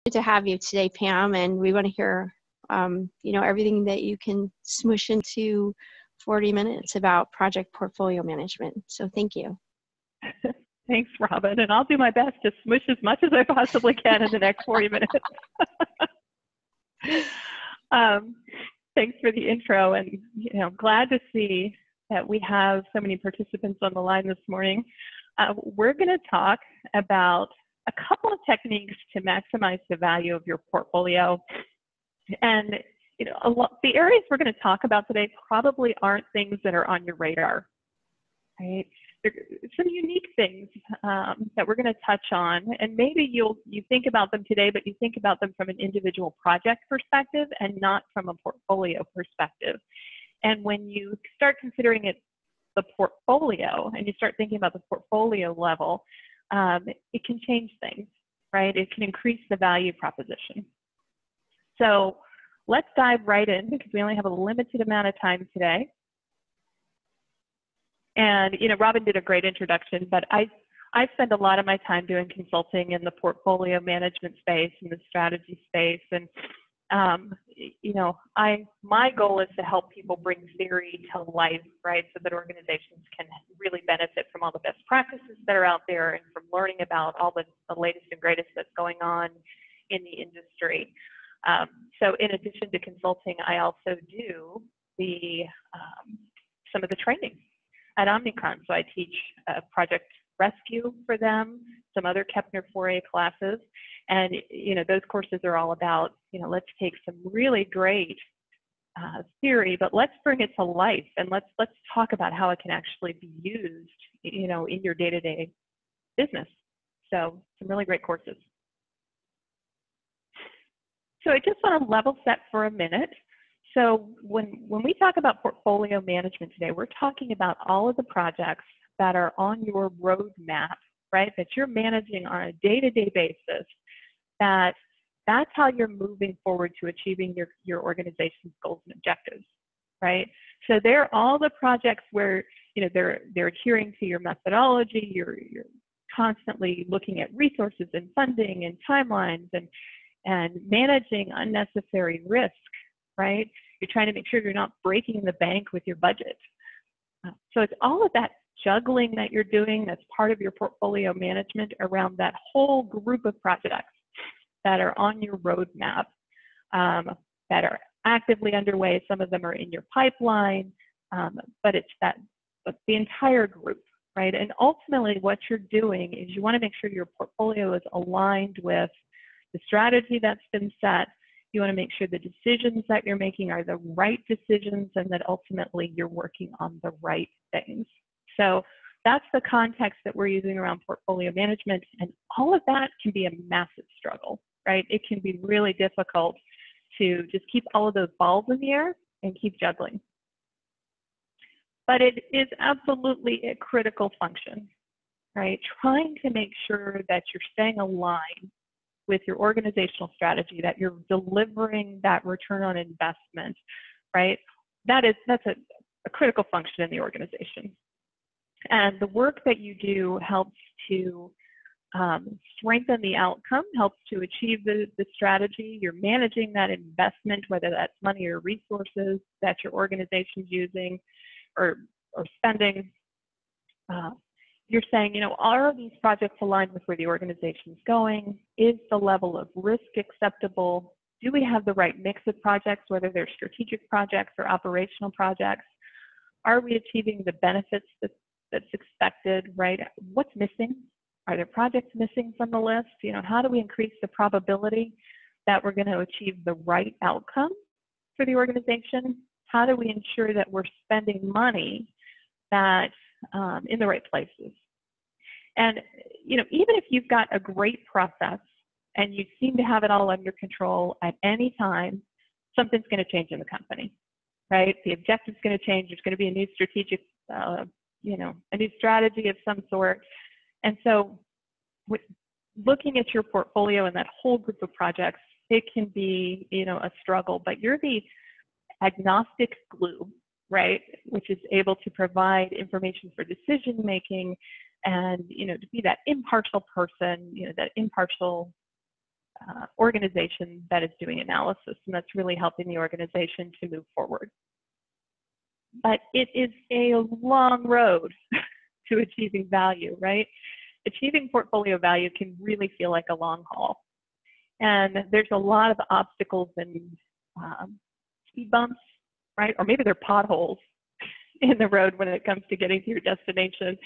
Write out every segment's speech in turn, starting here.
Good to have you today, Pam, and we want to hear, everything that you can smush into 40 minutes about project portfolio management. So thank you. Thanks, Robin, and I'll do my best to smush as much as I possibly can in the next 40 minutes. Thanks for the intro, and glad to see that we have so many participants on the line this morning. We're going to talk about a couple of techniques to maximize the value of your portfolio. And the areas we're going to talk about today probably aren't things that are on your radar, right? There are some unique things that we're going to touch on, and maybe you think about them today, but you think about them from an individual project perspective and not from a portfolio perspective. And when you start considering it the portfolio, and you start thinking about the portfolio level, it can change things, right? It can increase the value proposition. So let's dive right in because we only have a limited amount of time today. And, Robin did a great introduction, but I spend a lot of my time doing consulting in the portfolio management space and the strategy space. And, my goal is to help people bring theory to life, right? So that organizations can really benefit from all the best practices that are out there and from learning about all the latest and greatest that's going on in the industry. So in addition to consulting, I also do some of the training at Omnikron. So I teach Project Rescue for them, some other Kepner 4A classes. And, those courses are all about, let's take some really great theory, but let's bring it to life and let's talk about how it can actually be used, in your day-to-day business. So some really great courses. So I just want to level set for a minute. So when we talk about portfolio management today, we're talking about all of the projects that are on your roadmap, right? That you're managing on a day-to-day basis. That's how you're moving forward to achieving your organization's goals and objectives, right? So they're all the projects where they're adhering to your methodology. You're constantly looking at resources and funding and timelines and managing unnecessary risk, right? You're trying to make sure you're not breaking the bank with your budget. So it's all of that juggling that you're doing that's part of your portfolio management around that whole group of projects that are on your roadmap, that are actively underway. Some of them are in your pipeline, but it's the entire group, right? And ultimately what you're doing is you want to make sure your portfolio is aligned with the strategy that's been set. You want to make sure the decisions that you're making are the right decisions and that ultimately you're working on the right things. So that's the context that we're using around portfolio management, and all of that can be a massive struggle, right? It can be really difficult to just keep all of those balls in the air and keep juggling. But it is absolutely a critical function, right? Trying to make sure that you're staying aligned with your organizational strategy, that you're delivering that return on investment, right? That's a critical function in the organization. And the work that you do helps to strengthen the outcome, helps to achieve the strategy. You're managing that investment, whether that's money or resources that your organization's using or spending. You're saying, are these projects aligned with where the organization's going? Is the level of risk acceptable? Do we have the right mix of projects, whether they're strategic projects or operational projects? Are we achieving the benefits that's expected, right? What's missing? Are there projects missing from the list? How do we increase the probability that we're going to achieve the right outcome for the organization? How do we ensure that we're spending money that in the right places? And even if you've got a great process and you seem to have it all under control at any time, something's going to change in the company, right? The objective's going to change. There's going to be a new strategic, a new strategy of some sort. And so looking at your portfolio and that whole group of projects, it can be, a struggle, but you're the agnostic glue, right? Which is able to provide information for decision making and, to be that impartial person, that impartial organization that is doing analysis, and that's really helping the organization to move forward. But it is a long road to achieving value, right? Achieving portfolio value can really feel like a long haul. And there's a lot of obstacles and speed bumps, right? Or maybe they're potholes in the road when it comes to getting to your destination.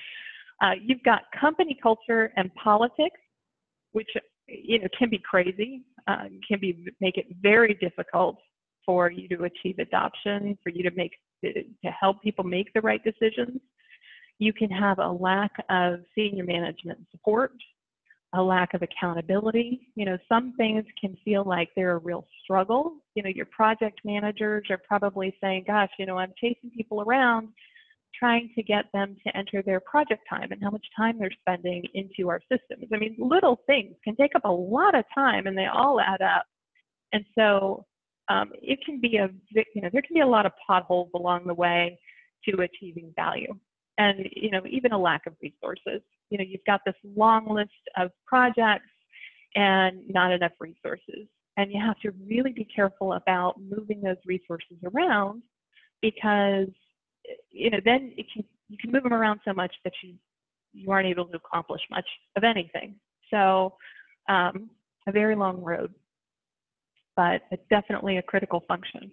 You've got company culture and politics, which can be crazy, make it very difficult for you to achieve adoption, for you to help people make the right decisions. You can have a lack of senior management support, a lack of accountability. Some things can feel like they're a real struggle. Your project managers are probably saying, gosh, I'm chasing people around trying to get them to enter their project time and how much time they're spending into our systems. I mean, little things can take up a lot of time and they all add up. And so it can be there can be a lot of potholes along the way to achieving value. And, even a lack of resources. You've got this long list of projects and not enough resources. And you have to really be careful about moving those resources around because, then you can move them around so much that you aren't able to accomplish much of anything. So a very long road, but it's definitely a critical function.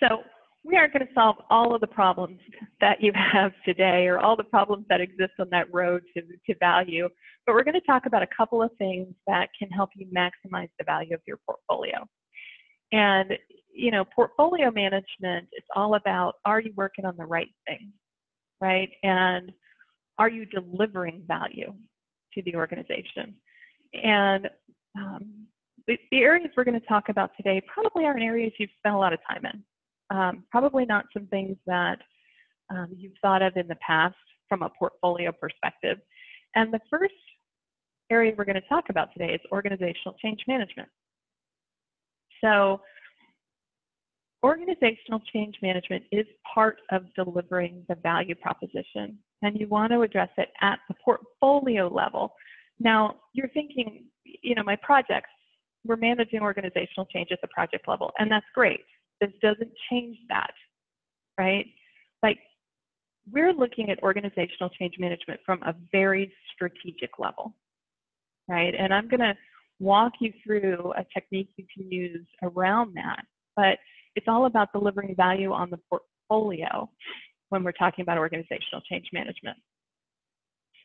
So we aren't going to solve all of the problems that you have today or all the problems that exist on that road to value, but we're going to talk about a couple of things that can help you maximize the value of your portfolio. And, portfolio management, it's all about, are you working on the right thing, right? And are you delivering value to the organization? And the areas we're going to talk about today probably aren't areas you've spent a lot of time in. Probably not some things that you've thought of in the past from a portfolio perspective. And the first area we're going to talk about today is organizational change management. So organizational change management is part of delivering the value proposition, and you want to address it at the portfolio level. Now, you're thinking, my projects, we're managing organizational change at the project level, and that's great. This doesn't change that, right? Like, we're looking at organizational change management from a very strategic level, right? And I'm going to walk you through a technique you can use around that, but it's all about delivering value on the portfolio when we're talking about organizational change management.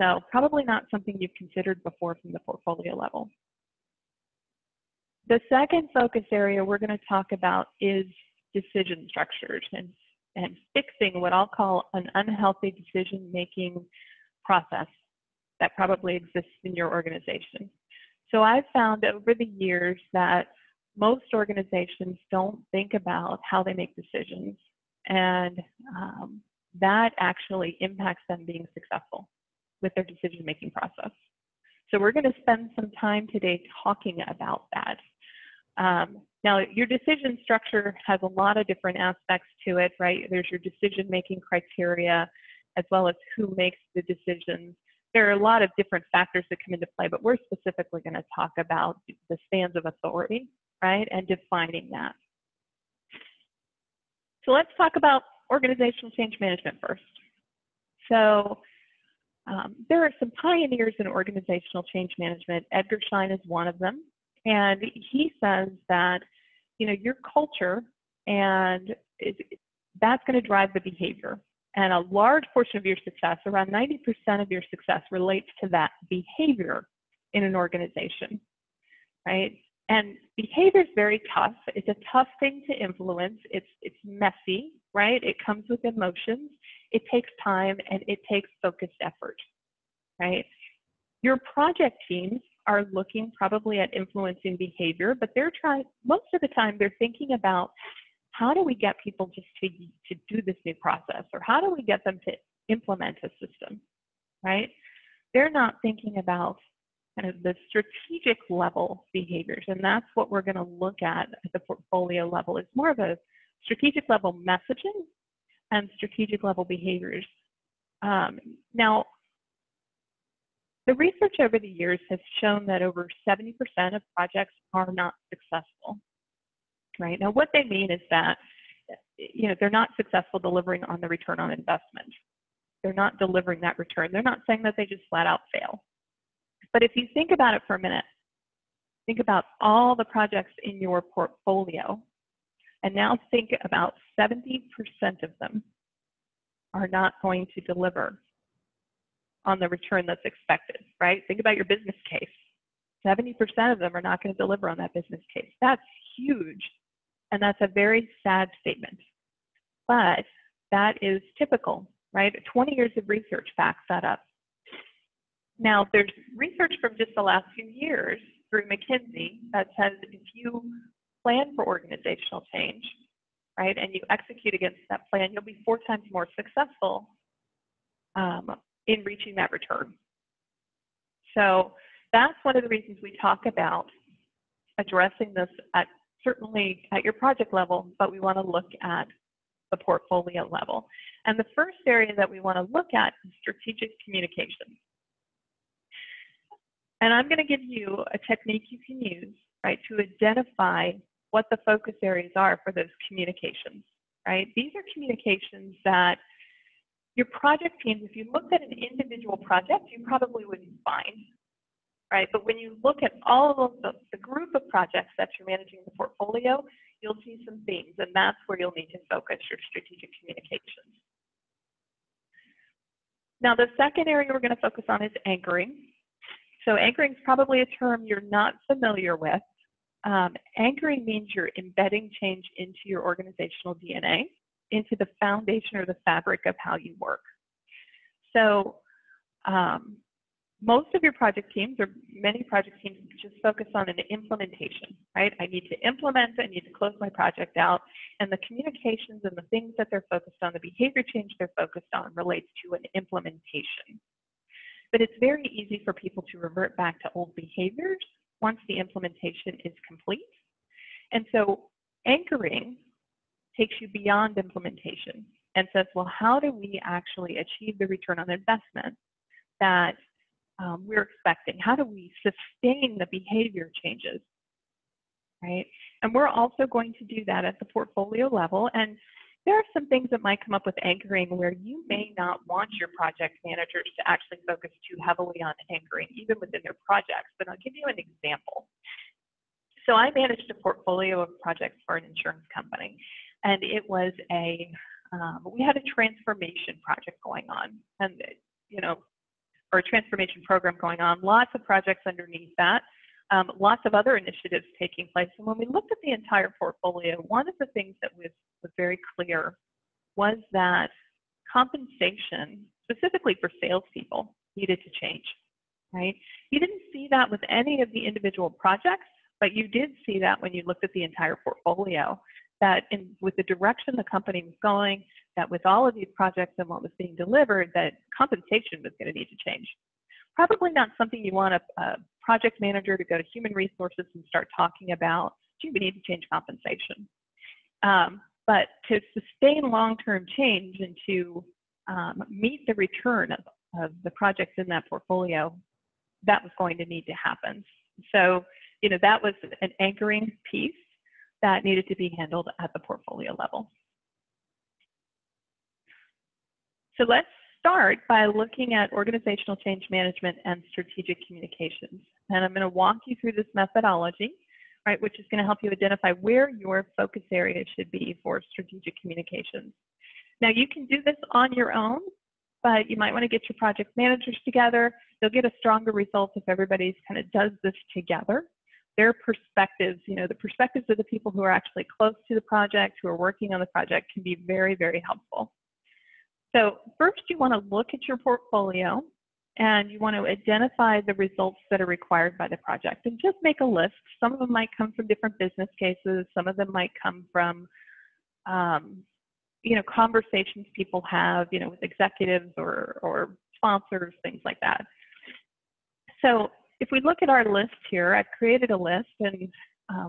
So probably not something you've considered before from the portfolio level. The second focus area we're going to talk about is decision structures and fixing what I'll call an unhealthy decision-making process that probably exists in your organization. So I've found over the years that most organizations don't think about how they make decisions, and that actually impacts them being successful with their decision-making process. So we're going to spend some time today talking about that. Now, your decision structure has a lot of different aspects to it, right? There's your decision-making criteria, as well as who makes the decisions. There are a lot of different factors that come into play, but we're specifically going to talk about the spans of authority, right, and defining that. So let's talk about organizational change management first. So there are some pioneers in organizational change management. Edgar Schein is one of them. And he says that, your culture, and that's going to drive the behavior. And a large portion of your success, around 90% of your success, relates to that behavior in an organization, right? And behavior is very tough. It's a tough thing to influence. It's messy, right? It comes with emotions. It takes time, and it takes focused effort, right? Your project teams are looking probably at influencing behavior, but most of the time they're thinking about, how do we get people just to do this new process, or how do we get them to implement a system, right? They're not thinking about kind of the strategic level behaviors, and that's what we're going to look at the portfolio level. It's more of a strategic level messaging and strategic level behaviors. Now, The research over the years has shown that over 70% of projects are not successful, right? Now, what they mean is that, they're not successful delivering on the return on investment. They're not delivering that return. They're not saying that they just flat out fail. But if you think about it for a minute, think about all the projects in your portfolio, and now think about 70% of them are not going to deliver on the return that's expected, right? Think about your business case. 70% of them are not going to deliver on that business case. That's huge, and that's a very sad statement. But that is typical, right? 20 years of research backs that up. Now, there's research from just the last few years through McKinsey that says if you plan for organizational change, right, and you execute against that plan, you'll be 4 times more successful in reaching that return. So that's one of the reasons we talk about addressing this certainly at your project level, but we want to look at the portfolio level. And the first area that we want to look at is strategic communication. And I'm going to give you a technique you can use, right, to identify what the focus areas are for those communications, right? These are communications that your project teams, if you looked at an individual project, you probably wouldn't find, right? But when you look at all of the group of projects that you're managing the portfolio, you'll see some themes, and that's where you'll need to focus your strategic communications. Now, the second area we're going to focus on is anchoring. So anchoring is probably a term you're not familiar with. Anchoring means you're embedding change into your organizational DNA, into the foundation or the fabric of how you work. So most of your project teams, or many project teams, just focus on an implementation, right? I need to implement, I need to close my project out, and the communications and the things that they're focused on, the behavior change they're focused on relates to an implementation. But it's very easy for people to revert back to old behaviors once the implementation is complete. And so anchoring takes you beyond implementation and says, well, how do we actually achieve the return on investment that we're expecting? How do we sustain the behavior changes, right? And we're also going to do that at the portfolio level. And there are some things that might come up with anchoring where you may not want your project managers to actually focus too heavily on anchoring, even within their projects. But I'll give you an example. So I managed a portfolio of projects for an insurance company, and it was we had a transformation project going on, and or a transformation program going on, lots of projects underneath that, lots of other initiatives taking place. And when we looked at the entire portfolio, one of the things that was very clear was that compensation, specifically for salespeople, needed to change, right? You didn't see that with any of the individual projects, but you did see that when you looked at the entire portfolio, that with the direction the company was going, that with all of these projects and what was being delivered, that compensation was going to need to change. Probably not something you want a project manager to go to human resources and start talking about, gee, we need to change compensation. But to sustain long-term change and to meet the return of the projects in that portfolio, that was going to need to happen. So, that was an anchoring piece that needed to be handled at the portfolio level. So let's start by looking at organizational change management and strategic communications. And I'm going to walk you through this methodology, right, which is going to help you identify where your focus area should be for strategic communications. Now, you can do this on your own, but you might want to get your project managers together. You'll get a stronger result if everybody kind of does this together. Their perspectives, the perspectives of the people who are actually close to the project, who are working on the project, can be very, very helpful. So first, you want to look at your portfolio and you want to identify the results that are required by the project and just make a list. Some of them might come from different business cases. Some of them might come from, conversations people have, with executives or sponsors, things like that. So if we look at our list here, I've created a list, and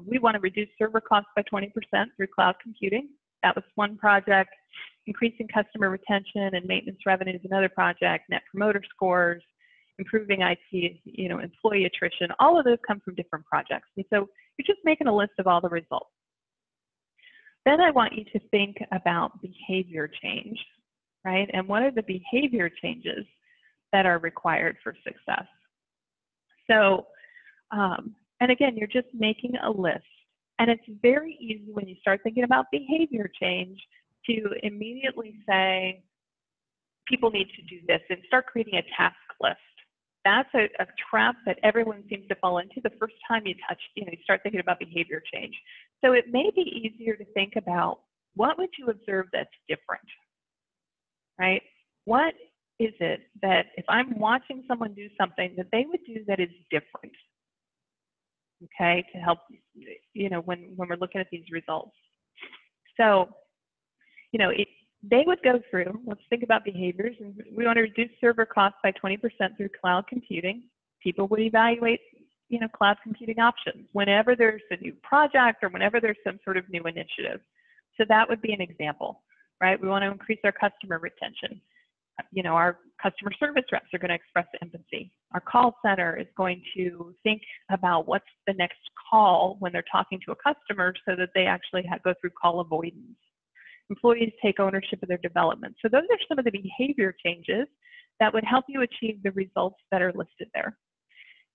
we want to reduce server costs by 20% through cloud computing. That was one project. Increasing customer retention and maintenance revenues, another project. Net promoter scores, improving IT, employee attrition. All of those come from different projects. And so you're just making a list of all the results. Then I want you to think about behavior change, right? And what are the behavior changes that are required for success? So, and again, you're just making a list. And it's very easy when you start thinking about behavior change to immediately say, people need to do this and start creating a task list. That's a trap that everyone seems to fall into the first time you start thinking about behavior change. So it may be easier to think about, what would you observe that's different, right? What is it that if I'm watching someone do something that they would do that is different, okay, to help, when we're looking at these results. So, they would go through, let's think about behaviors, and we want to reduce server costs by 20% through cloud computing. People would evaluate, cloud computing options whenever there's a new project or whenever there's some sort of new initiative. So that would be an example, right? We want to increase our customer retention. Our customer service reps are going to express empathy. Our call center is going to think about what's the next call when they're talking to a customer so that they actually go through call avoidance. Employees take ownership of their development. So those are some of the behavior changes that would help you achieve the results that are listed there.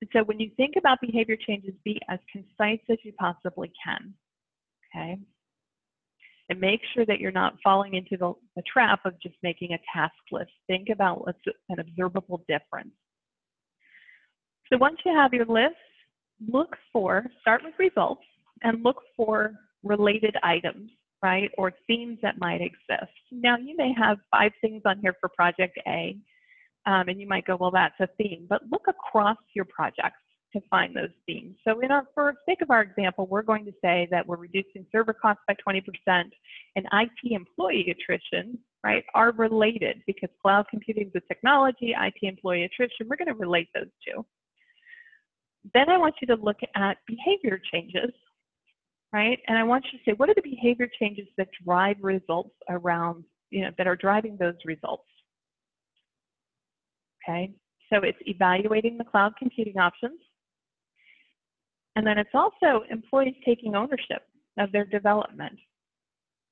And so when you think about behavior changes, be as concise as you possibly can, okay? And make sure that you're not falling into the trap of just making a task list. Think about what's an observable difference. So once you have your list, start with results and look for related items, right, or themes that might exist. Now, you may have 5 things on here for project A, and you might go, well, that's a theme, but look across your projects to find those themes. So for sake of our example, we're going to say that we're reducing server costs by 20% and IT employee attrition, right, are related, because cloud computing is a technology, IT employee attrition, we're going to relate those two. Then I want you to look at behavior changes, right? And I want you to say, what are the behavior changes that drive results around, that are driving those results? Okay, so it's evaluating the cloud computing options. And then it's also employees taking ownership of their development,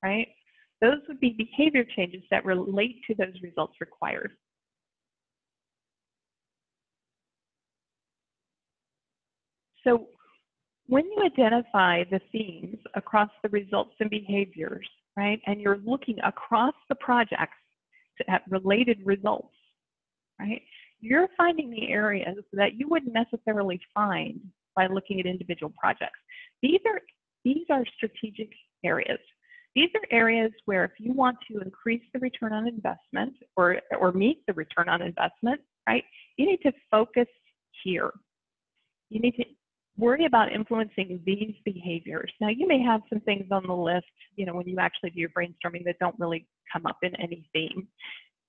right? Those would be behavior changes that relate to those results required. So when you identify the themes across the results and behaviors, right, and you're looking across the projects at related results, right, you're finding the areas that you wouldn't necessarily find by looking at individual projects. These are strategic areas. These are areas where if you want to increase the return on investment or meet the return on investment, right, you need to focus here. You need to worry about influencing these behaviors. Now, you may have some things on the list, when you actually do your brainstorming that don't really come up in any theme,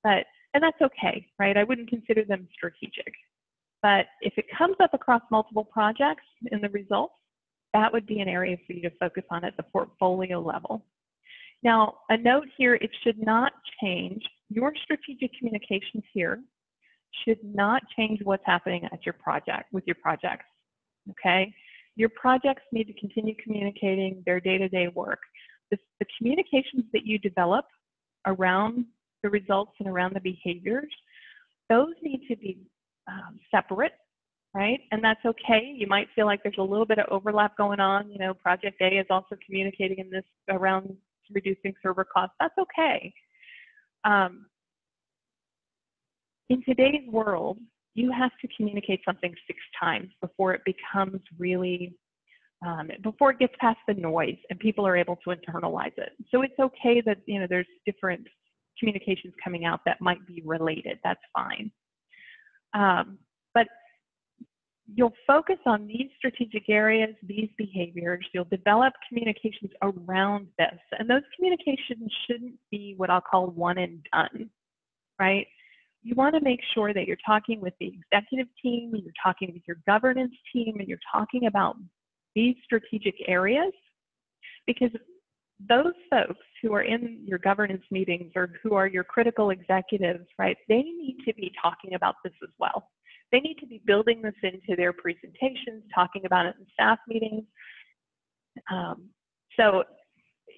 and that's okay, right? I wouldn't consider them strategic. But if it comes up across multiple projects in the results, that would be an area for you to focus on at the portfolio level. Now, a note here, it should not change, your strategic communications here should not change what's happening at your project, with your projects, okay? Your projects need to continue communicating their day-to-day work. The communications that you develop around the results and around the behaviors, those need to be separate, right? And that's okay. You might feel like there's a little bit of overlap going on. Project A is also communicating in this around reducing server costs. That's okay. In today's world, you have to communicate something 6 times before it becomes really, before it gets past the noise and people are able to internalize it. So it's okay that, there's different communications coming out that might be related. That's fine. But you'll focus on these strategic areas, these behaviors. You'll develop communications around this. And those communications shouldn't be what I'll call one and done, right? You want to make sure that you're talking with the executive team, you're talking with your governance team, and you're talking about these strategic areas, because those folks who are in your governance meetings or who are your critical executives, right, they need to be talking about this as well. They need to be building this into their presentations, talking about it in staff meetings. So,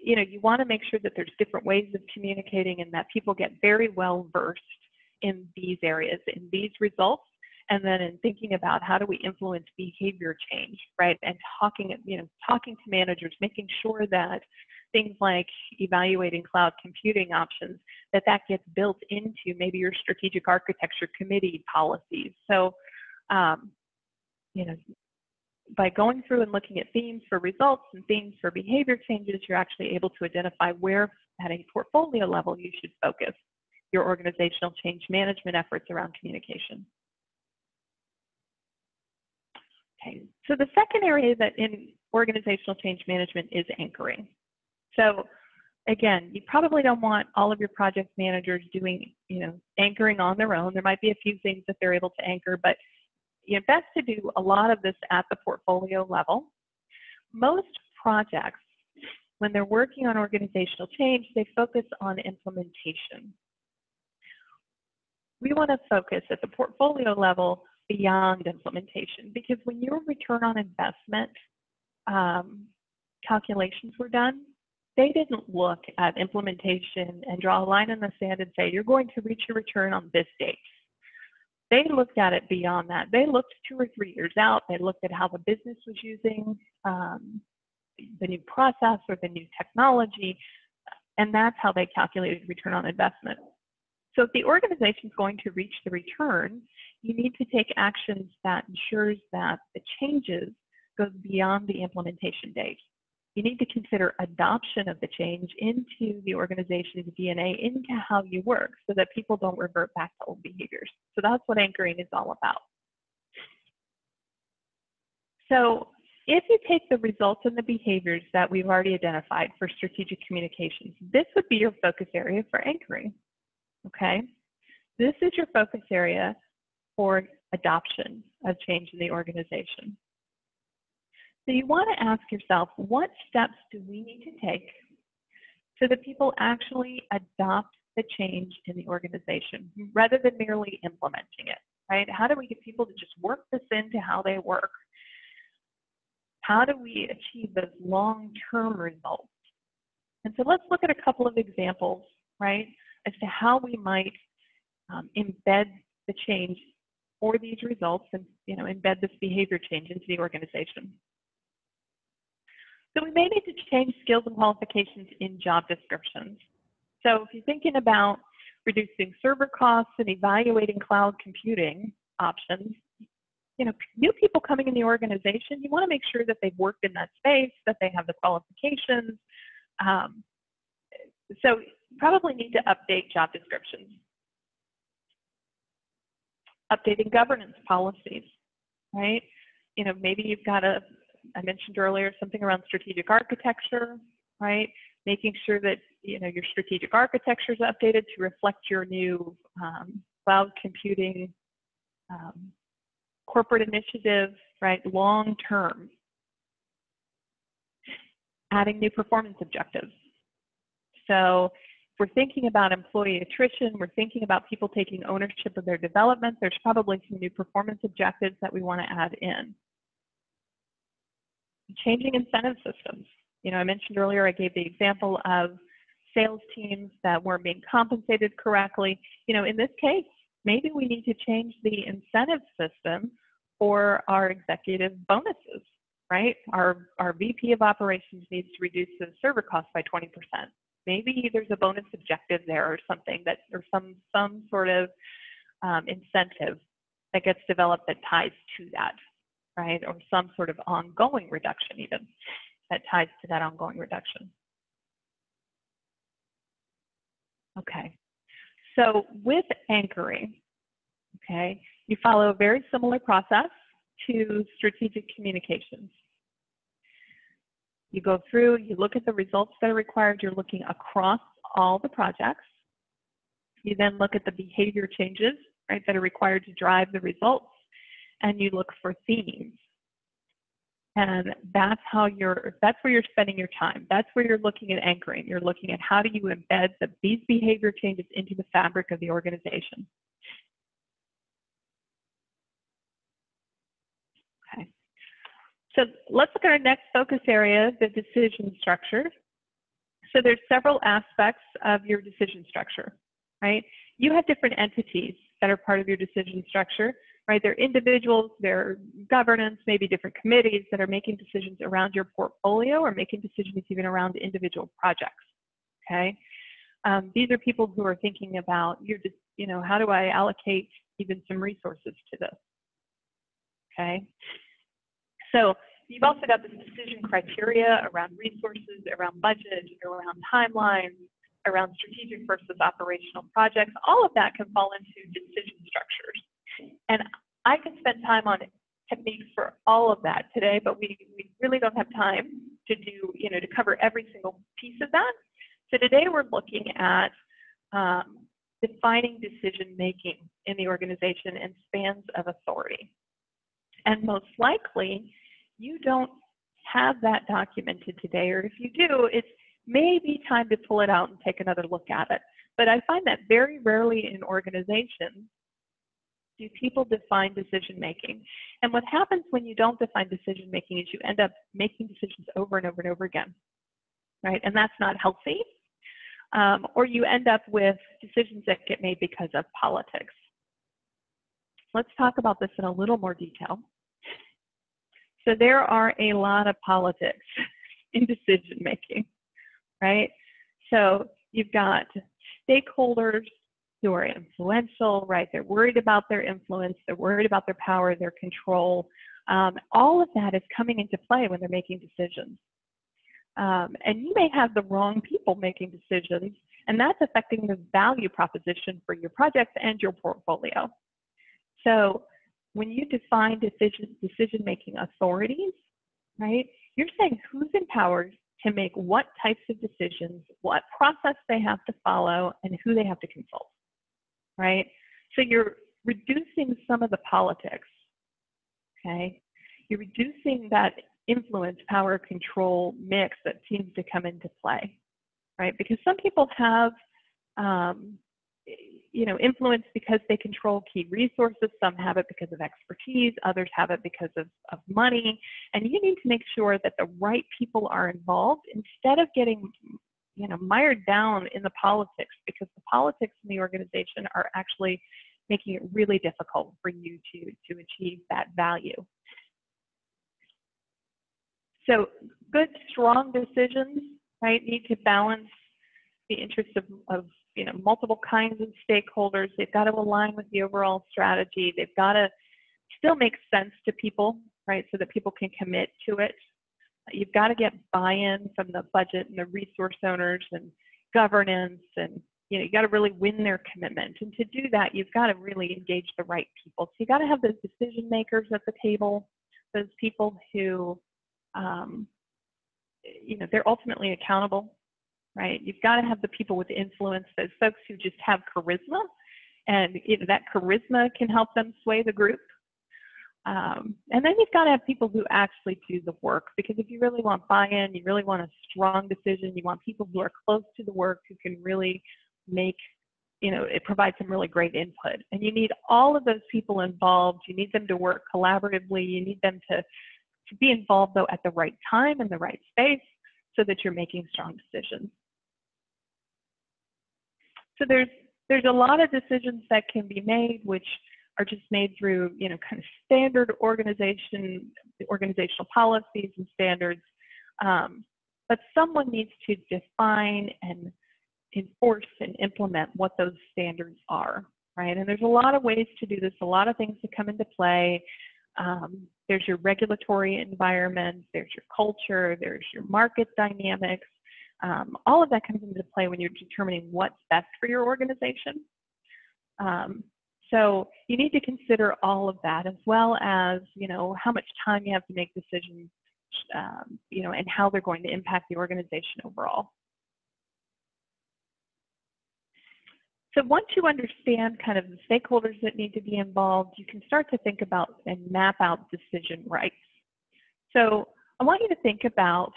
you know, you want to make sure that there's different ways of communicating and that people get very well versed in these areas, in these results, and then in thinking about how do we influence behavior change, right? And talking to managers, making sure that things like evaluating cloud computing options, that gets built into maybe your strategic architecture committee policies. So, you know, by going through and looking at themes for results and themes for behavior changes, you're actually able to identify where at a portfolio level you should focus your organizational change management efforts around communication. Okay, so the second area that in organizational change management is anchoring. So again, you probably don't want all of your project managers doing, you know, anchoring on their own. There might be a few things that they're able to anchor, but it's best to do a lot of this at the portfolio level. Most projects, when they're working on organizational change, they focus on implementation. We want to focus at the portfolio level beyond implementation, because when your return on investment calculations were done, they didn't look at implementation and draw a line in the sand and say, you're going to reach your return on this date. They looked at it beyond that. They looked 2 or 3 years out. They looked at how the business was using the new process or the new technology, and that's how they calculated return on investment. So if the organization is going to reach the return, you need to take actions that ensures that the changes goes beyond the implementation date. You need to consider adoption of the change into the organization's DNA, into how you work, so that people don't revert back to old behaviors. So that's what anchoring is all about. So if you take the results and the behaviors that we've already identified for strategic communications, this would be your focus area for anchoring, okay? This is your focus area for adoption of change in the organization. So you want to ask yourself, what steps do we need to take so that people actually adopt the change in the organization rather than merely implementing it, right? How do we get people to just work this into how they work? How do we achieve those long-term results? And so let's look at a couple of examples, right, as to how we might embed the change for these results and, you know, embed this behavior change into the organization. So we may need to change skills and qualifications in job descriptions. So if you're thinking about reducing server costs and evaluating cloud computing options, you know, new people coming in the organization, you want to make sure that they've worked in that space, that they have the qualifications. So you probably need to update job descriptions. Updating governance policies, right? You know, maybe you've got I mentioned earlier something around strategic architecture, right? Making sure that, you know, your strategic architecture is updated to reflect your new cloud computing corporate initiative, right? Long term. Adding new performance objectives. So if we're thinking about employee attrition, we're thinking about people taking ownership of their development, there's probably some new performance objectives that we want to add in. Changing incentive systems. You know, I mentioned earlier, I gave the example of sales teams that weren't being compensated correctly. You know, in this case, maybe we need to change the incentive system for our executive bonuses, right? Our VP of operations needs to reduce the server costs by 20%. Maybe there's a bonus objective there or something that, or some sort of incentive that gets developed that ties to that, right? Or some sort of ongoing reduction even that ties to that ongoing reduction. Okay, so with anchoring, okay, you follow a very similar process to strategic communications. You go through, you look at the results that are required, you're looking across all the projects. You then look at the behavior changes, right, that are required to drive the results, and you look for themes. And that's where you're spending your time. That's where you're looking at anchoring. You're looking at how do you embed these behavior changes into the fabric of the organization. Okay. So let's look at our next focus area, the decision structure. So there's several aspects of your decision structure, right? You have different entities that are part of your decision structure, right? They're individuals, they're governance, maybe different committees that are making decisions around your portfolio or making decisions even around individual projects, okay? These are people who are thinking about, how do I allocate even some resources to this, okay? So you've also got the decision criteria around resources, around budget, around timelines, around strategic versus operational projects. All of that can fall into decision structures. And I could spend time on techniques for all of that today, but we really don't have time to do, to cover every single piece of that. So today we're looking at defining decision making in the organization and spans of authority. And most likely, you don't have that documented today, or if you do, it's maybe time to pull it out and take another look at it. But I find that very rarely in organizations do people define decision making. And what happens when you don't define decision making is you end up making decisions over and over and over again, right? And that's not healthy. Or you end up with decisions that get made because of politics. Let's talk about this in a little more detail. So there are a lot of politics in decision making, right? So you've got stakeholders who are influential, right? They're worried about their influence, they're worried about their power, their control. All of that is coming into play when they're making decisions. And you may have the wrong people making decisions, and that's affecting the value proposition for your projects and your portfolio. So when you define decision-making authorities, right, you're saying who's empowered to make what types of decisions, what process they have to follow, and who they have to consult, right? So you're reducing some of the politics, okay? You're reducing that influence, power, control mix that seems to come into play, right? Because some people have influence because they control key resources. Some have it because of expertise. Others have it because of money. And you need to make sure that the right people are involved instead of getting, mired down in the politics, because the politics in the organization are actually making it really difficult for you to achieve that value. So good, strong decisions, right, need to balance the interests of multiple kinds of stakeholders. They've got to align with the overall strategy. They've got to still make sense to people, right, so that people can commit to it. You've got to get buy-in from the budget and the resource owners and governance, and you got to really win their commitment. And to do that, you've got to really engage the right people. So you got to have those decision makers at the table, those people who, they're ultimately accountable. Right? You've got to have the people with influence, those folks who just have charisma, and that charisma can help them sway the group. And then you've got to have people who actually do the work, because if you really want buy-in, you really want a strong decision, you want people who are close to the work, who can really make, it provides some really great input. And you need all of those people involved. You need them to work collaboratively. You need them to be involved, though, at the right time and the right space, so that you're making strong decisions. So there's a lot of decisions that can be made, which are just made through, kind of standard organizational policies and standards. But someone needs to define and enforce and implement what those standards are, right? And there's a lot of ways to do this, a lot of things that come into play. There's your regulatory environment, there's your culture, there's your market dynamics. All of that comes into play when you're determining what's best for your organization. So you need to consider all of that, as well as, how much time you have to make decisions, and how they're going to impact the organization overall. So once you understand kind of the stakeholders that need to be involved, you can start to think about and map out decision rights. So I want you to think about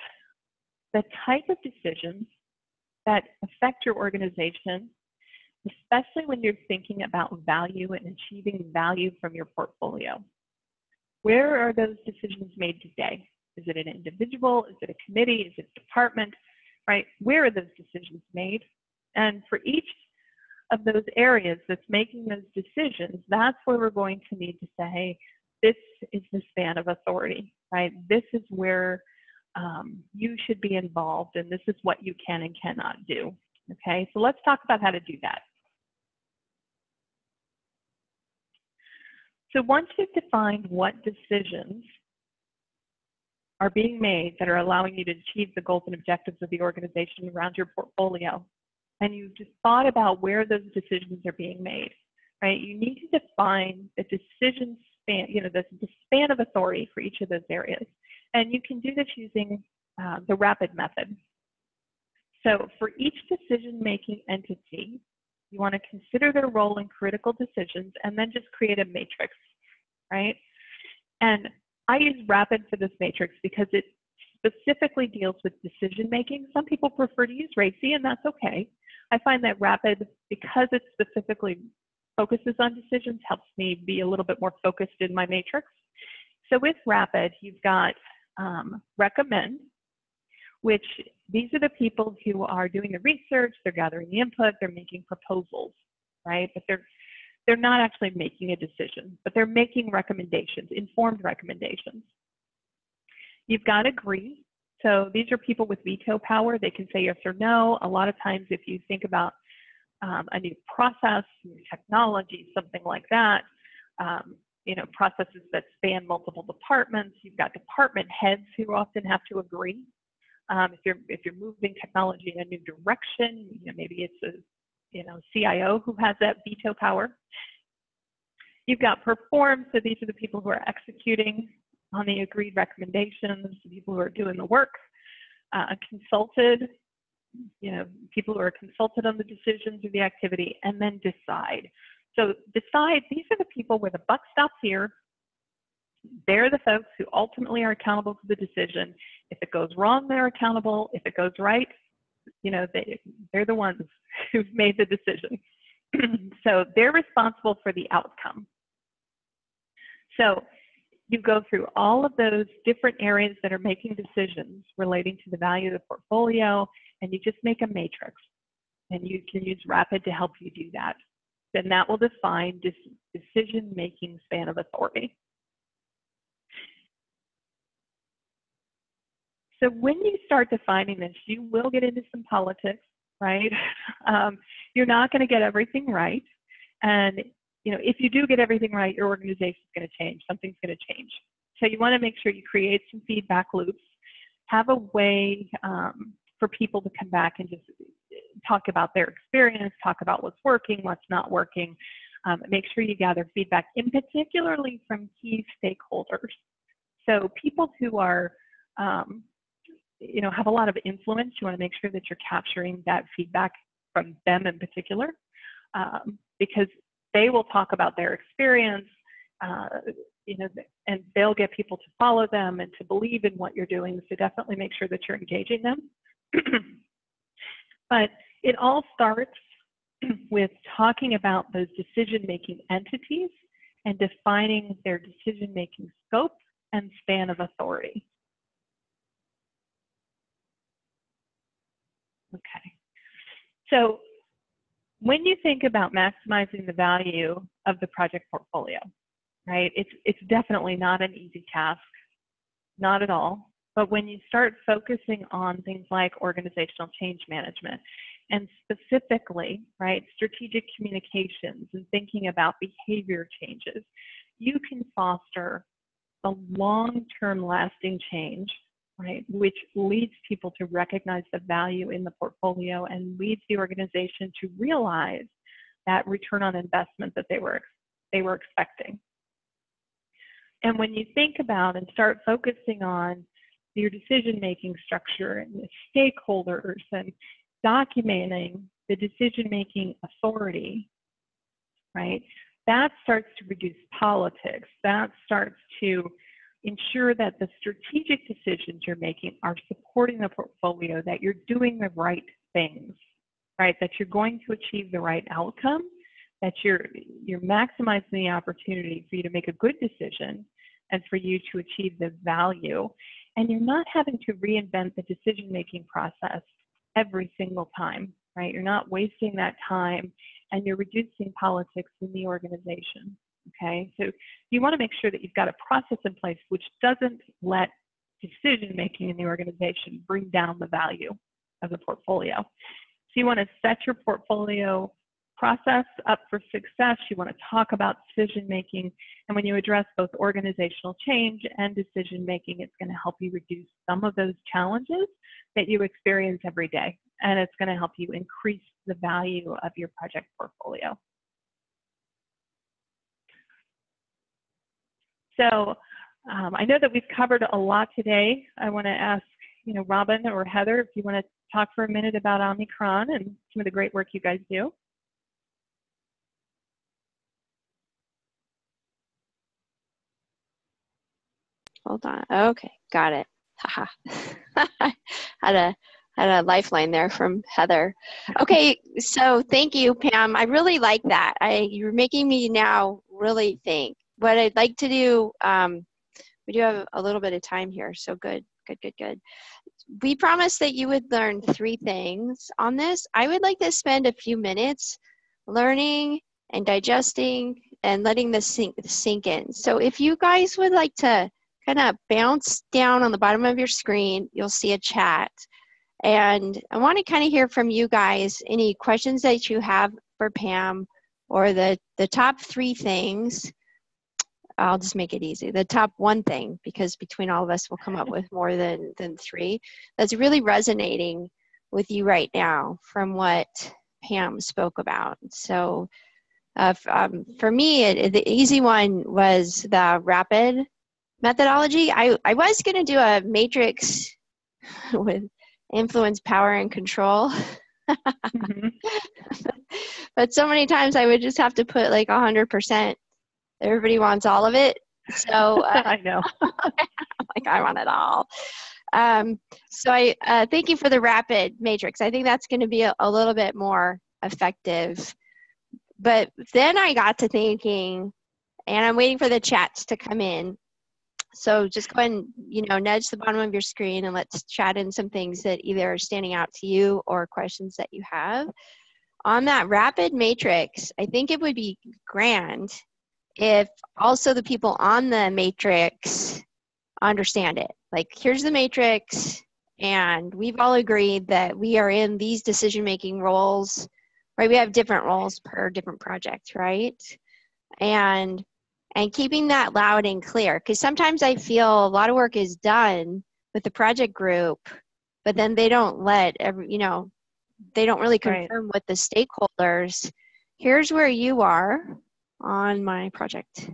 the type of decisions that affect your organization, especially when you're thinking about value and achieving value from your portfolio. Where are those decisions made today? Is it an individual? Is it a committee? Is it a department? Right? Where are those decisions made? And for each of those areas that's making those decisions, that's where we're going to need to say, this is the span of authority, right? This is where you should be involved, and this is what you can and cannot do. Okay, so let's talk about how to do that. So once you've defined what decisions are being made that are allowing you to achieve the goals and objectives of the organization around your portfolio, and you've just thought about where those decisions are being made, right? You need to define the decision span, the span of authority for each of those areas. And you can do this using the RAPID method. So for each decision-making entity, you want to consider their role in critical decisions and then just create a matrix, right? And I use RAPID for this matrix because it specifically deals with decision-making. Some people prefer to use RACI, and that's okay. I find that RAPID, because it specifically focuses on decisions, helps me be a little bit more focused in my matrix. So with RAPID, you've got recommend, which these are the people who are doing the research, they're gathering the input, they're making proposals, right? But they're not actually making a decision, but they're making recommendations, informed recommendations. You've got agree. So these are people with veto power. They can say yes or no. A lot of times if you think about a new process, new technology, something like that, processes that span multiple departments, you've got department heads who often have to agree. If you're moving technology in a new direction, maybe it's a CIO who has that veto power. You've got perform, so these are the people who are executing on the agreed recommendations, the people who are doing the work. Consulted, people who are consulted on the decisions or the activity, and then decide. So decide, these are the people where the buck stops here. They're the folks who ultimately are accountable for the decision. If it goes wrong, they're accountable. If it goes right, they're the ones who've made the decision. So they're responsible for the outcome. So you go through all of those different areas that are making decisions relating to the value of the portfolio, and you just make a matrix. And you can use RAPID to help you do that. Then that will define decision-making span of authority. So when you start defining this, you will get into some politics, right? You're not going to get everything right. And if you do get everything right, your organization is going to change. Something's going to change. So you want to make sure you create some feedback loops, have a way for people to come back and just talk about their experience, talk about what's working, what's not working. Make sure you gather feedback, in particularly from key stakeholders. So people who are, have a lot of influence, you want to make sure that you're capturing that feedback from them in particular, because they will talk about their experience, and they'll get people to follow them and to believe in what you're doing. So definitely make sure that you're engaging them. But it all starts with talking about those decision-making entities and defining their decision-making scope and span of authority. Okay. So when you think about maximizing the value of the project portfolio, right, it's definitely not an easy task, not at all. But when you start focusing on things like organizational change management and specifically, right, strategic communications and thinking about behavior changes, you can foster a long-term lasting change, right, which leads people to recognize the value in the portfolio and leads the organization to realize that return on investment that they were expecting. And when you think about and start focusing on your decision-making structure and the stakeholders and documenting the decision-making authority, right, that starts to reduce politics. That starts to ensure that the strategic decisions you're making are supporting the portfolio, that you're doing the right things, right, that you're going to achieve the right outcome, that you're maximizing the opportunity for you to make a good decision, and for you to achieve the value. And you're not having to reinvent the decision-making process every single time, right? You're not wasting that time, and you're reducing politics in the organization, okay? So you want to make sure that you've got a process in place which doesn't let decision-making in the organization bring down the value of the portfolio. So you want to set your portfolio process up for success. You want to talk about decision-making, and when you address both organizational change and decision-making, it's going to help you reduce some of those challenges that you experience every day, and it's going to help you increase the value of your project portfolio. So I know that we've covered a lot today. I want to ask, Robin or Heather, if you want to talk for a minute about Omnikron and some of the great work you guys do. Hold on. Okay, got it. Haha. had a lifeline there from Heather. Okay, so thank you, Pam. I really like that. You're making me now really think. What I'd like to do, we do have a little bit of time here, so good. We promised that you would learn 3 things on this. I would like to spend a few minutes learning and digesting and letting this sink in. So if you guys would like to kind of bounce down on the bottom of your screen, you'll see a chat. And I want to kind of hear from you guys any questions that you have for Pam, or the top 3 things. I'll just make it easy. The top 1 thing, because between all of us, we'll come up with more than 3. That's really resonating with you right now from what Pam spoke about. So for me, the easy one was the rapid methodology. I was going to do a matrix with influence, power, and control. Mm-hmm. But so many times I would just have to put like 100%. Everybody wants all of it. So I know. like I want it all. So I thank you for the rapid matrix. I think that's going to be a little bit more effective. But then I got to thinking, and I'm waiting for the chats to come in. So just go ahead and, nudge the bottom of your screen, and let's chat in some things that either are standing out to you or questions that you have. On that rapid matrix, I think it would be grand if also the people on the matrix understand it. Like, here's the matrix, and we've all agreed that we are in these decision-making roles, right? We have different roles per different project, right? And keeping that loud and clear, because sometimes I feel a lot of work is done with the project group, but then they don't let they don't really confirm with the stakeholders, here's where you are on my project,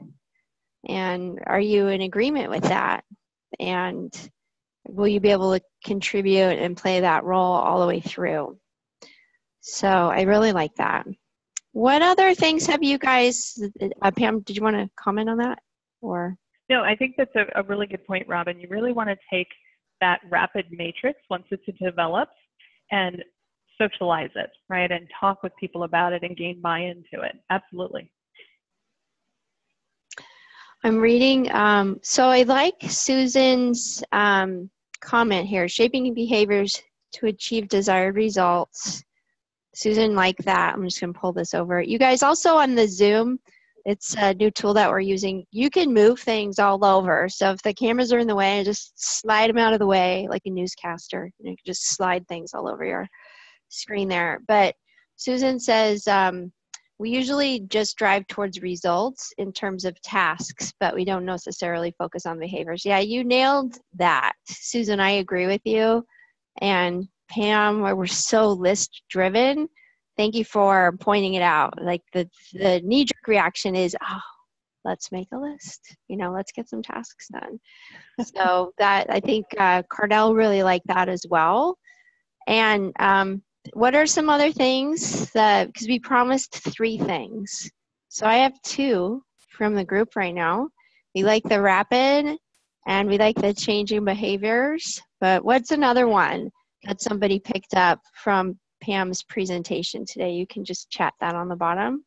and are you in agreement with that, and will you be able to contribute and play that role all the way through? So I really like that. What other things have you guys, Pam, did you want to comment on that? Or No, I think that's a really good point, Robin. You really want to take that rapid matrix once it's developed and socialize it, right? And talk with people about it and gain buy-in to it. Absolutely. I'm reading, so I like Susan's comment here, shaping behaviors to achieve desired results. Susan liked that. I'm just going to pull this over. You guys also on the Zoom, it's a new tool that we're using. You can move things all over. So if the cameras are in the way, just slide them out of the way like a newscaster. You can just slide things all over your screen there. But Susan says, we usually just drive towards results in terms of tasks, but we don't necessarily focus on behaviors. Yeah, you nailed that, Susan. I agree with you. And Pam, we're so list driven. Thank you for pointing it out. Like the knee-jerk reaction is, oh, let's make a list. Let's get some tasks done. So that, I think Cardell really liked that as well. And what are some other things because we promised 3 things. So I have 2 from the group right now. We like the rapid and we like the changing behaviors, but what's another one that somebody picked up from Pam's presentation today? You can just chat that on the bottom.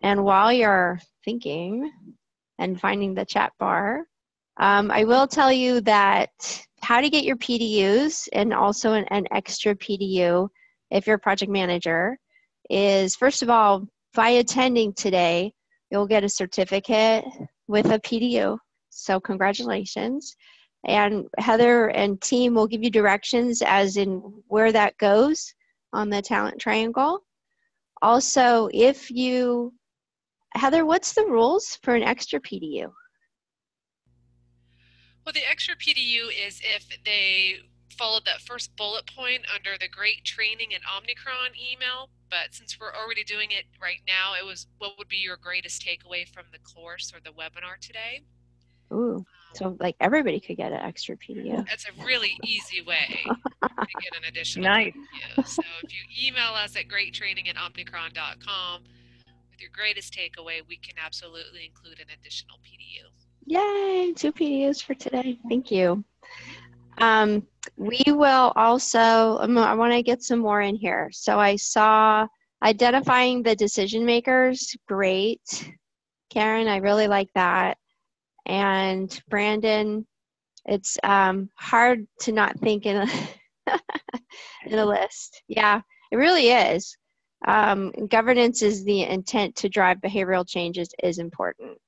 And while you're thinking, and finding the chat bar. I will tell you that how to get your PDUs and also an extra PDU if you're a project manager is, first of all, by attending today, you'll get a certificate with a PDU. So congratulations. And Heather and team will give you directions as in where that goes on the talent triangle. Also, Heather, what's the rules for an extra PDU? Well, the extra PDU is if they followed that first bullet point under the Great Training and Omnicron email, but since we're already doing it right now, it was what would be your greatest takeaway from the course or the webinar today? Ooh, so like everybody could get an extra PDU. That's a really easy way to get an additional Nice. PDU. So if you email us at greattrainingandomnicron.com with your greatest takeaway, we can absolutely include an additional PDU. Yay, 2 PDUs for today. Thank you. We will also, I want to get some more in here. So I saw identifying the decision makers. Great. Karen, I really like that. And Brandon, it's hard to not think in a list. Yeah, it really is. Governance is the intent to drive behavioral changes is important.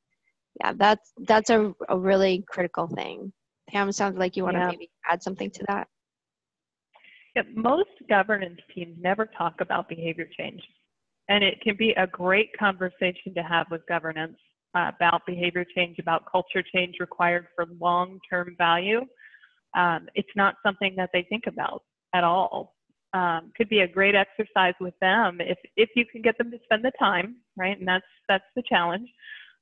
Yeah, that's a really critical thing. Pam, it sounds like you want to maybe add something to that. Yeah, most governance teams never talk about behavior change. And it can be a great conversation to have with governance about behavior change, about culture change required for long-term value. It's not something that they think about at all. Could be a great exercise with them if you can get them to spend the time, right? And that's the challenge.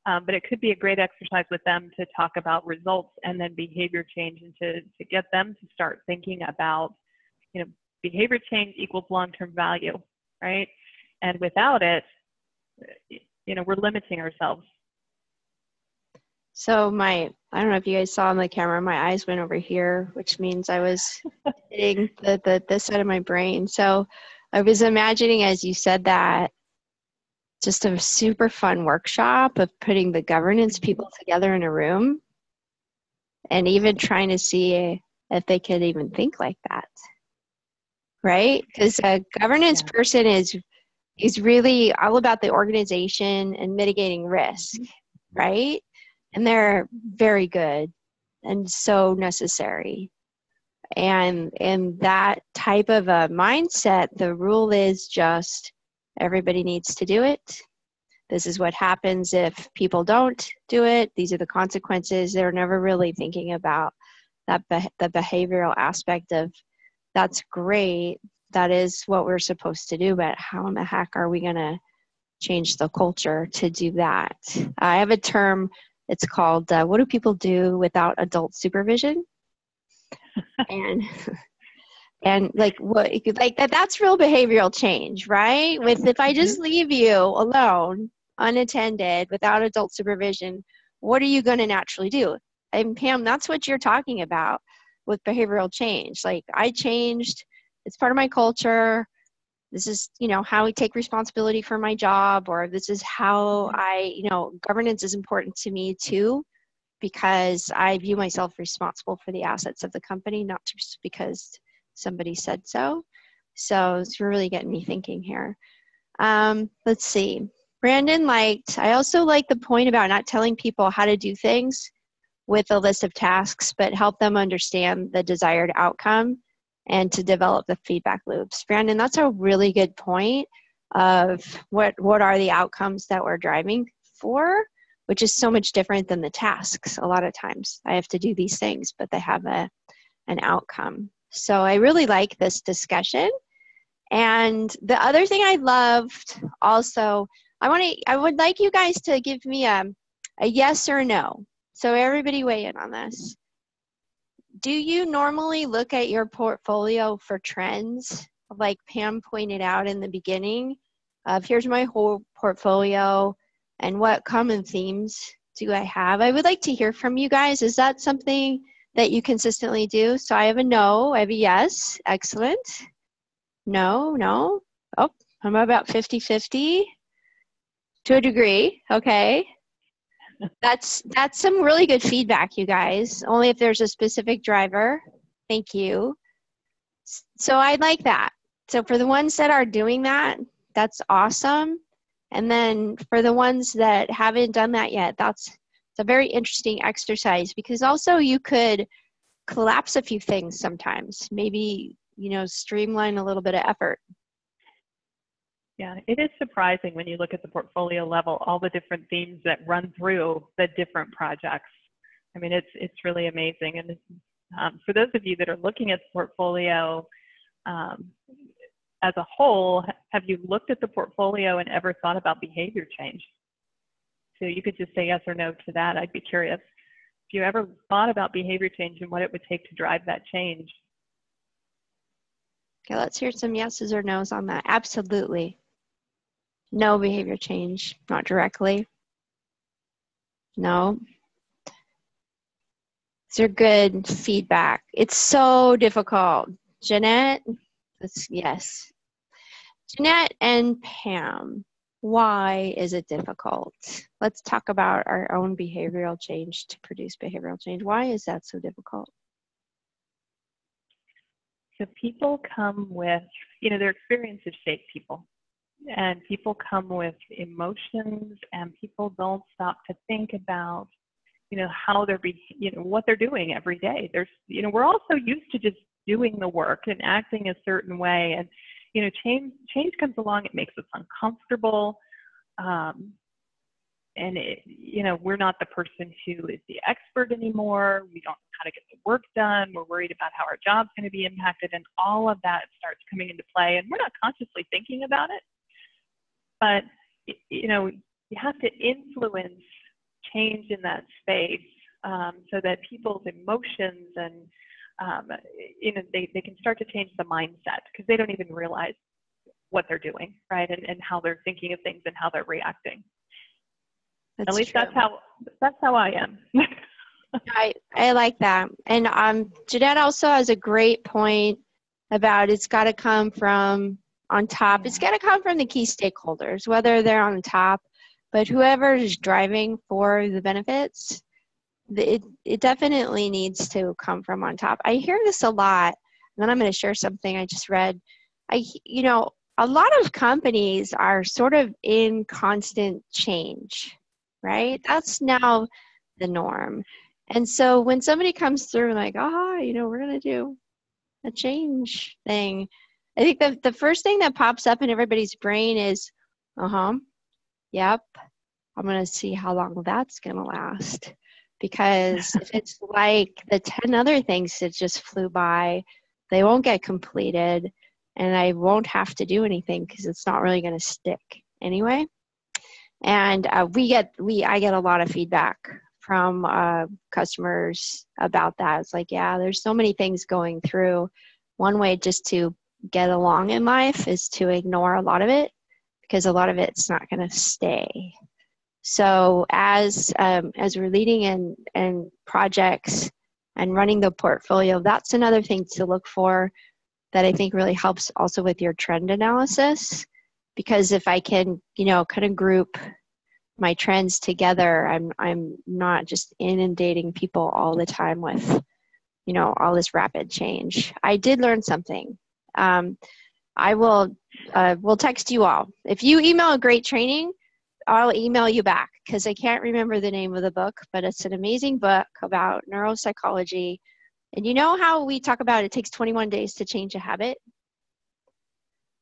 But it could be a great exercise with them to talk about results and then behavior change, and to get them to start thinking about, behavior change equals long-term value, right? And without it, we're limiting ourselves. So I don't know if you guys saw on the camera, my eyes went over here, which means I was hitting this side of my brain. So I was imagining as you said that, just a super fun workshop of putting the governance people together in a room and even trying to see if they could even think like that, right? Because a governance person is really all about the organization and mitigating risk, right? And they're very good and so necessary. And in that type of a mindset, the rule is just everybody needs to do it. This is what happens if people don't do it. These are the consequences. They're never really thinking about that the behavioral aspect of that's great. That is what we're supposed to do, but how in the heck are we going to change the culture to do that? I have a term. It's called, what do people do without adult supervision? And like that's real behavioral change, right? If I just leave you alone, unattended, without adult supervision, what are you going to naturally do? And Pam, that's what you're talking about with behavioral change. Like I changed, it's part of my culture. This is, how we take responsibility for my job, or this is how governance is important to me too, because I view myself responsible for the assets of the company, not just because somebody said so. So it's really getting me thinking here. Let's see. Brandon I also like the point about not telling people how to do things with a list of tasks, but help them understand the desired outcome and to develop the feedback loops. Brandon, that's a really good point of what are the outcomes that we're driving for, which is so much different than the tasks. A lot of times I have to do these things, but they have an outcome. So I really like this discussion. And the other thing I loved also, I would like you guys to give me a yes or no. So everybody weigh in on this. Do you normally look at your portfolio for trends, like Pam pointed out in the beginning, of here's my whole portfolio and what common themes do I have? I would like to hear from you guys. Is that something that you consistently do? So I have a no, I have a yes. Excellent. No. Oh, I'm about 50-50 to a degree. Okay. That's some really good feedback, you guys. Only if there's a specific driver. Thank you. So I like that. So for the ones that are doing that, that's awesome. And then for the ones that haven't done that yet, it's a very interesting exercise, because also you could collapse a few things sometimes. Maybe, streamline a little bit of effort. Yeah, it is surprising when you look at the portfolio level, all the different themes that run through the different projects. I mean, it's really amazing. And for those of you that are looking at the portfolio as a whole, have you looked at the portfolio and ever thought about behavior change? So you could just say yes or no to that. I'd be curious. If you ever thought about behavior change and what it would take to drive that change. Okay, let's hear some yeses or nos on that. Absolutely. No behavior change, not directly. No. These are good feedback. It's so difficult. Jeanette, yes. Jeanette and Pam, why is it difficult? Let's talk about our own behavioral change to produce behavioral change. Why is that so difficult? So people come with, their experiences shape people. And people come with emotions, and people don't stop to think about, how they're, what they're doing every day. We're all so used to just doing the work and acting a certain way. And, change comes along, it makes us uncomfortable. And, we're not the person who is the expert anymore. We don't know how to get the work done. We're worried about how our job's going to be impacted. And all of that starts coming into play. And we're not consciously thinking about it. But, you have to influence change in that space so that people's emotions and, they can start to change the mindset, because they don't even realize what they're doing, right? And how they're thinking of things and how they're reacting. At least true. That's how I am. I like that. And Jeanette also has a great point about it's got to come from on top. It's got to come from the key stakeholders, whether they're on the top, but whoever is driving for the benefits, it definitely needs to come from on top. I hear this a lot, and then I'm going to share something I just read. A lot of companies are sort of in constant change, right? That's now the norm. And so when somebody comes through like, we're going to do a change thing, I think the first thing that pops up in everybody's brain is, yep, I'm going to see how long that's going to last. Because if it's like the 10 other things that just flew by, they won't get completed, and I won't have to do anything because it's not really going to stick anyway. And I get a lot of feedback from customers about that. It's like, yeah, there's so many things going through. One way just to get along in life is to ignore a lot of it, because a lot of it's not going to stay. So as we're leading in projects and running the portfolio, that's another thing to look for that I think really helps also with your trend analysis. Because if I can, kind of group my trends together, I'm not just inundating people all the time with, all this rapid change. I did learn something. I will text you all. If you email a great training, I'll email you back, because I can't remember the name of the book, but it's an amazing book about neuropsychology. And you know how we talk about it takes 21 days to change a habit?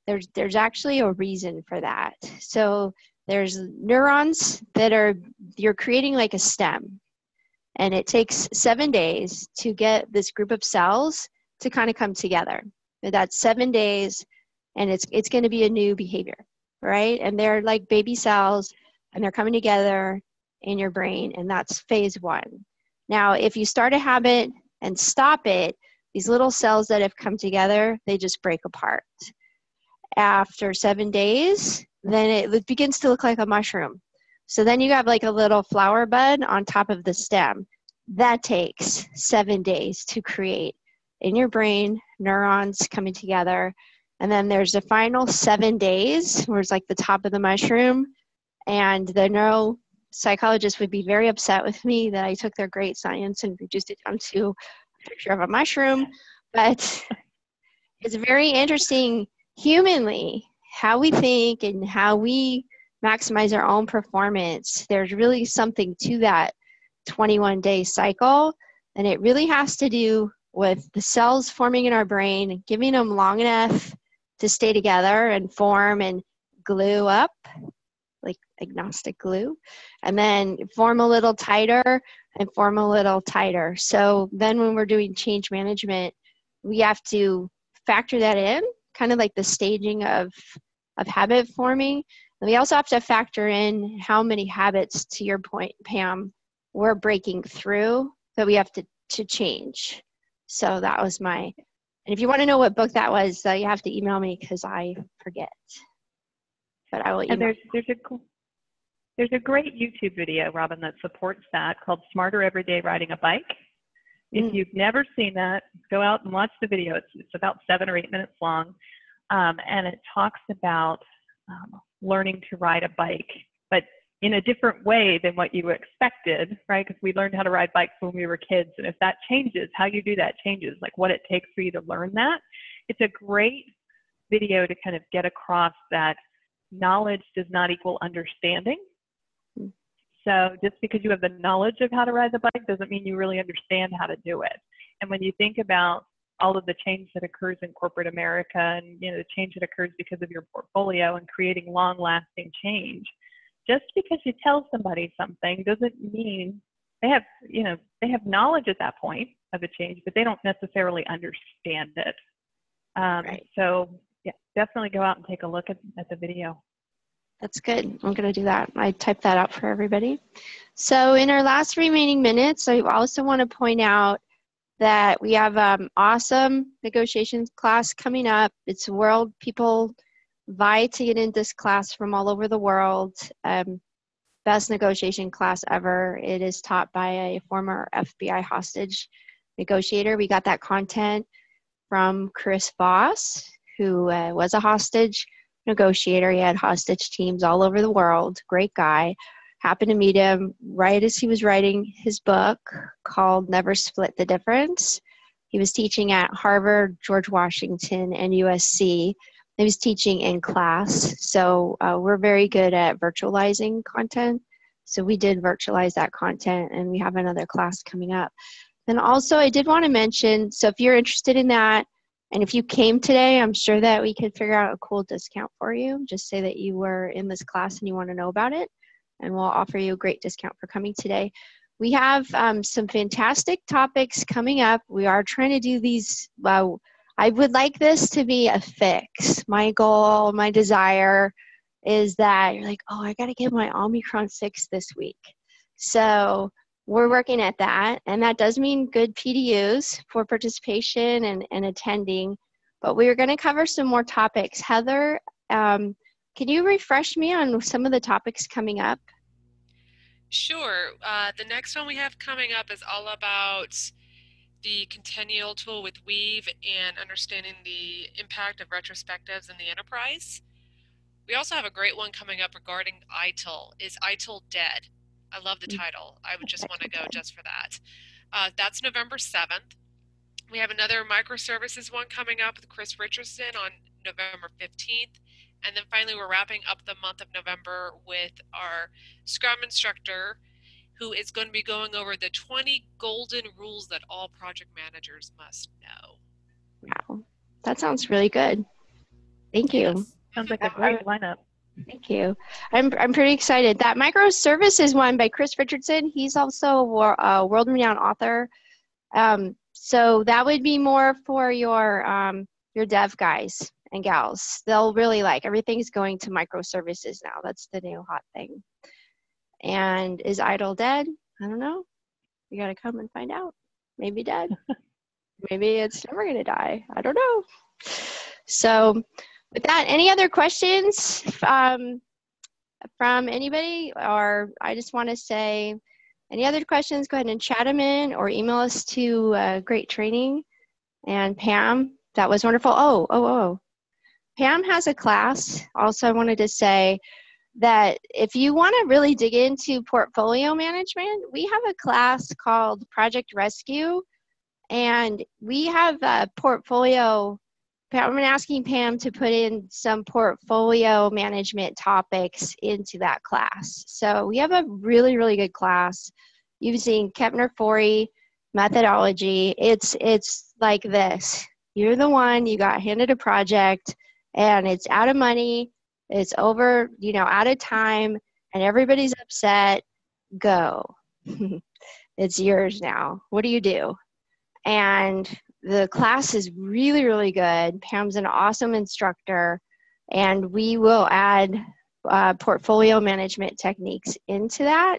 There's actually a reason for that. So there's neurons you're creating like a stem. And it takes 7 days to get this group of cells to kind of come together. And that's 7 days, and it's going to be a new behavior, right? And they're like baby cells, and they're coming together in your brain, and that's phase 1. Now, if you start a habit and stop it, these little cells that have come together, they just break apart. After 7 days, then it begins to look like a mushroom. So then you have like a little flower bud on top of the stem. That takes 7 days to create in your brain, neurons coming together. And then there's the final 7 days where it's like the top of the mushroom, and the psychologists would be very upset with me that I took their great science and reduced it down to a picture of a mushroom. But it's very interesting humanly how we think and how we maximize our own performance. There's really something to that 21-day cycle, and it really has to do with the cells forming in our brain and giving them long enough to stay together and form and glue up, like agnostic glue, and then form a little tighter and form a little tighter. So then when we're doing change management, we have to factor that in, kind of like the staging of habit forming. And we also have to factor in how many habits, to your point, Pam, we're breaking through that we have to change. So that was and if you want to know what book that was, you have to email me because I forget. But I will email. And there's a great YouTube video, Robin, that supports that, called Smarter Everyday Riding a Bike. If you've never seen that, go out and watch the video. It's about 7 or 8 minutes long, and it talks about learning to ride a bike, but in a different way than what you expected, right? Because we learned how to ride bikes when we were kids, and if that changes, how you do that changes, like what it takes for you to learn that. It's a great video to kind of get across that knowledge does not equal understanding. So just because you have the knowledge of how to ride the bike doesn't mean you really understand how to do it. And when you think about all of the change that occurs in corporate America and, you know, the change that occurs because of your portfolio and creating long-lasting change, just because you tell somebody something doesn't mean they have knowledge at that point of a change, but they don't necessarily understand it. Right. So yeah, definitely go out and take a look at the video. That's good. I'm going to do that. I typed that out for everybody. So in our last remaining minutes, I also want to point out that we have awesome negotiations class coming up. It's world. People vie to get into this class from all over the world. Best negotiation class ever. It is taught by a former FBI hostage negotiator. We got that content from Chris Voss, who was a hostage negotiator. He had hostage teams all over the world. Great guy. Happened to meet him right as he was writing his book called Never Split the Difference. He was teaching at Harvard, George Washington, and USC. He was teaching in class. So we're very good at virtualizing content. So we did virtualize that content, and we have another class coming up. And also I did want to mention, so if you're interested in that, and if you came today, I'm sure that we could figure out a cool discount for you. Just say that you were in this class and you want to know about it, and we'll offer you a great discount for coming today. We have some fantastic topics coming up. We are trying to do these. I would like this to be a fix. My goal, my desire is that you're like, oh, I got to get my Omnicron fix this week. So we're working at that, and that does mean good PDUs for participation and attending, but we're going to cover some more topics. Heather, can you refresh me on some of the topics coming up? Sure. The next one we have coming up is all about the Centennial tool with Weave and understanding the impact of retrospectives in the enterprise. We also have a great one coming up regarding ITIL. Is ITIL dead? I love the title. I would just want to go just for that. That's November 7th. We have another microservices one coming up with Chris Richardson on November 15th. And then finally, we're wrapping up the month of November with our Scrum instructor, who is going to be going over the 20 golden rules that all project managers must know. Wow, that sounds really good. Thank you. Yes. Sounds like a great lineup. Thank you. I'm pretty excited. That microservices one by Chris Richardson, he's also a world-renowned author. So that would be more for your dev guys and gals. They'll really like everything's going to microservices now. That's the new hot thing. And is ITIL dead? I don't know. You got to come and find out. Maybe dead. Maybe it's never going to die. I don't know. So with that, any other questions from anybody? Or I just want to say, any other questions, go ahead and chat them in or email us to Great Training. And Pam, that was wonderful. Oh. Pam has a class. Also, I wanted to say, that if you want to really dig into portfolio management, we have a class called Project Rescue, and we have a portfolio. I'm asking Pam to put in some portfolio management topics into that class. So we have a really, really good class using Kepner-Forey methodology. It's like this. You're the one, you got handed a project, and it's out of money, it's over, out of time, and everybody's upset. Go. It's yours now. What do you do? And the class is really, really good. Pam's an awesome instructor, and we will add portfolio management techniques into that.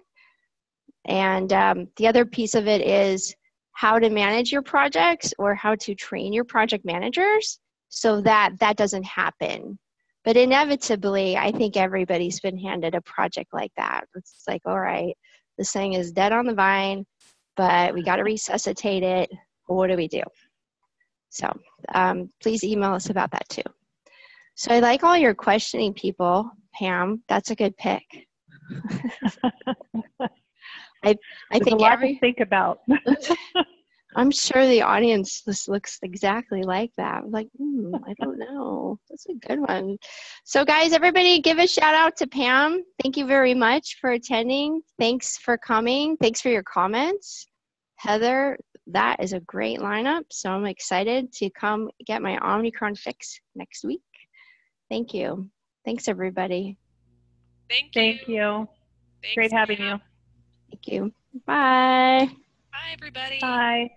And the other piece of it is how to manage your projects or how to train your project managers so that that doesn't happen. But inevitably, I think everybody's been handed a project like that. It's like, all right, this thing is dead on the vine, but we got to resuscitate it. What do we do? So please email us about that too. So I like all your questioning people, Pam. That's a good pick. I think a lot to think about. I'm sure the audience just looks exactly like that. I'm like, I don't know. That's a good one. So guys, everybody give a shout out to Pam. Thank you very much for attending. Thanks for coming. Thanks for your comments. Heather, that is a great lineup. So I'm excited to come get my Omnicron fix next week. Thank you. Thanks, everybody. Thank you. Thanks, Great having Pam. you. Thank you. Bye. Bye, everybody. Bye.